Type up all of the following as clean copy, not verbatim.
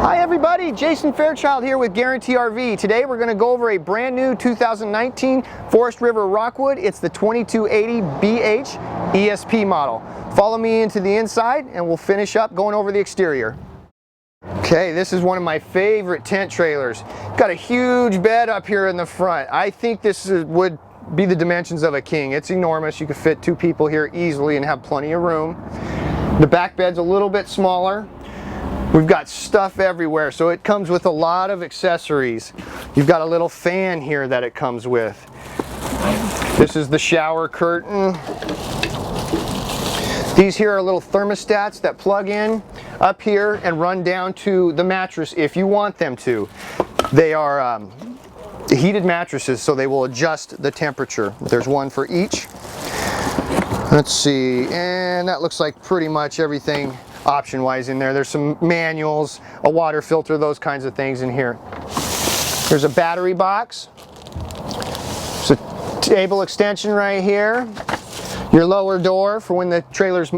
Hi everybody, Jason Fairchild here with Guaranty RV. Today we're going to go over a brand new 2019 Forest River Rockwood. It's the 2280BH ESP model. Follow me into the inside and we'll finish up going over the exterior. Okay, this is one of my favorite tent trailers. Got a huge bed up here in the front. I think this would be the dimensions of a king. It's enormous. You could fit 2 people here easily and have plenty of room. The back bed's a little bit smaller. We've got stuff everywhere, so it comes with a lot of accessories. You've got a little fan here that it comes with. This is the shower curtain. These here are little thermostats that plug in up here and run down to the mattress if you want them to. They are heated mattresses, so they will adjust the temperature. There's one for each. Let's see, and that looks like pretty much everything option-wise in there. There's some manuals, a water filter, those kinds of things in here. There's a battery box. There's a table extension right here. Your lower door for when the trailer's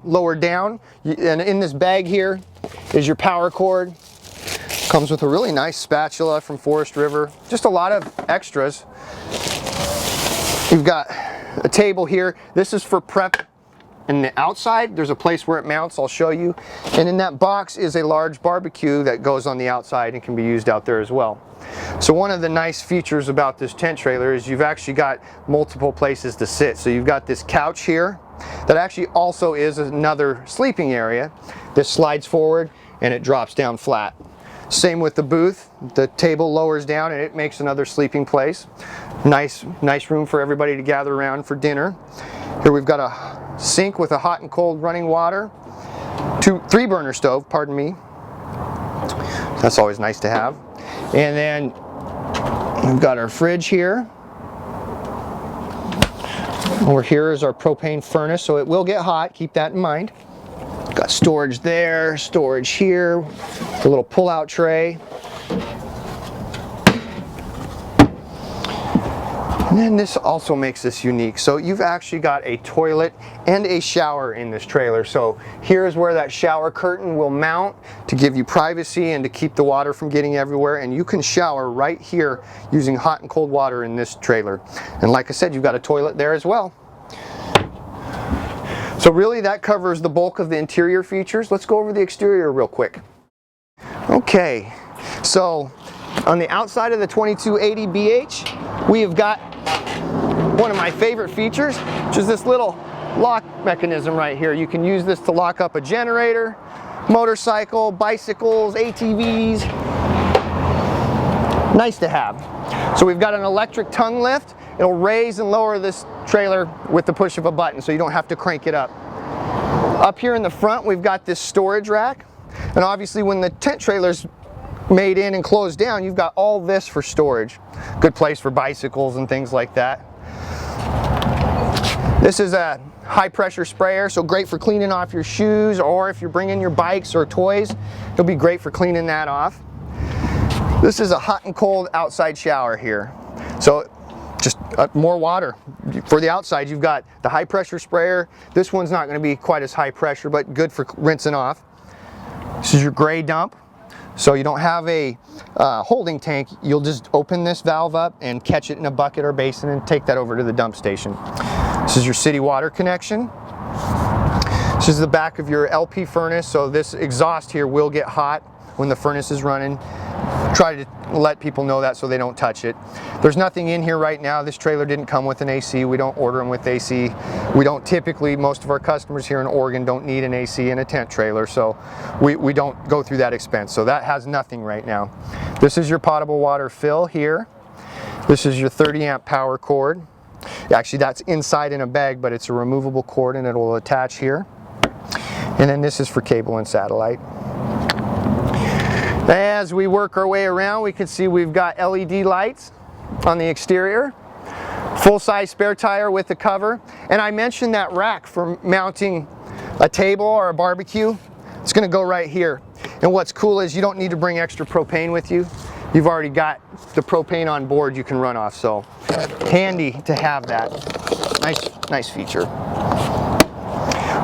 lowered down. And in this bag here is your power cord. Comes with a really nice spatula from Forest River. Just a lot of extras. You've got a table here. This is for prep. And the outside, there's a place where it mounts, I'll show you. And in that box is a large barbecue that goes on the outside and can be used out there as well. So one of the nice features about this tent trailer is you've actually got multiple places to sit. So you've got this couch here that actually also is another sleeping area. This slides forward and it drops down flat. Same with the booth. The table lowers down and it makes another sleeping place. Nice room for everybody to gather around for dinner. Here we've got a sink with a hot and cold running water. 3 burner stove, pardon me. That's always nice to have. And then we've got our fridge here. Over here is our propane furnace, so it will get hot, keep that in mind. Got storage there, storage here, a little pull-out tray. And then this also makes this unique. So you've actually got a toilet and a shower in this trailer. So here's where that shower curtain will mount to give you privacy and to keep the water from getting everywhere. And you can shower right here using hot and cold water in this trailer. And like I said, you've got a toilet there as well. So really that covers the bulk of the interior features. Let's go over the exterior real quick. Okay, so on the outside of the 2280BH, we have got one of my favorite features, which is this little lock mechanism right here. You can use this to lock up a generator, motorcycle, bicycles, ATVs. Nice to have. So we've got an electric tongue lift. It'll raise and lower this trailer with the push of a button, so you don't have to crank it up. Up here in the front, we've got this storage rack. And obviously when the tent trailer's made in and closed down, you've got all this for storage. Good place for bicycles and things like that. This is a high pressure sprayer, so great for cleaning off your shoes, or if you're bringing your bikes or toys, it'll be great for cleaning that off. This is a hot and cold outside shower here. So just more water. For the outside, you've got the high pressure sprayer. This one's not going to be quite as high pressure, but good for rinsing off. This is your gray dump. So you don't have a holding tank, you'll just open this valve up and catch it in a bucket or basin and take that over to the dump station. This is your city water connection. This is the back of your LP furnace, so this exhaust here will get hot when the furnace is running. Try to let people know that so they don't touch it. There's nothing in here right now. This trailer didn't come with an AC. We don't order them with AC. We don't typically, most of our customers here in Oregon don't need an AC in a tent trailer, so we don't go through that expense. So that has nothing right now. This is your potable water fill here. This is your 30 amp power cord. Actually, that's inside in a bag, but it's a removable cord and it will attach here. And then this is for cable and satellite. As we work our way around, we can see we've got LED lights on the exterior, full-size spare tire with the cover, and I mentioned that rack for mounting a table or a barbecue. It's going to go right here. And what's cool is you don't need to bring extra propane with you. You've already got the propane on board you can run off, so handy to have that. Nice feature.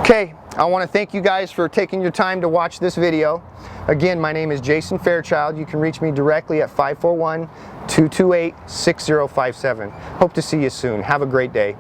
Okay, I want to thank you guys for taking your time to watch this video. Again, my name is Jason Fairchild. You can reach me directly at 541-228-6057. Hope to see you soon. Have a great day.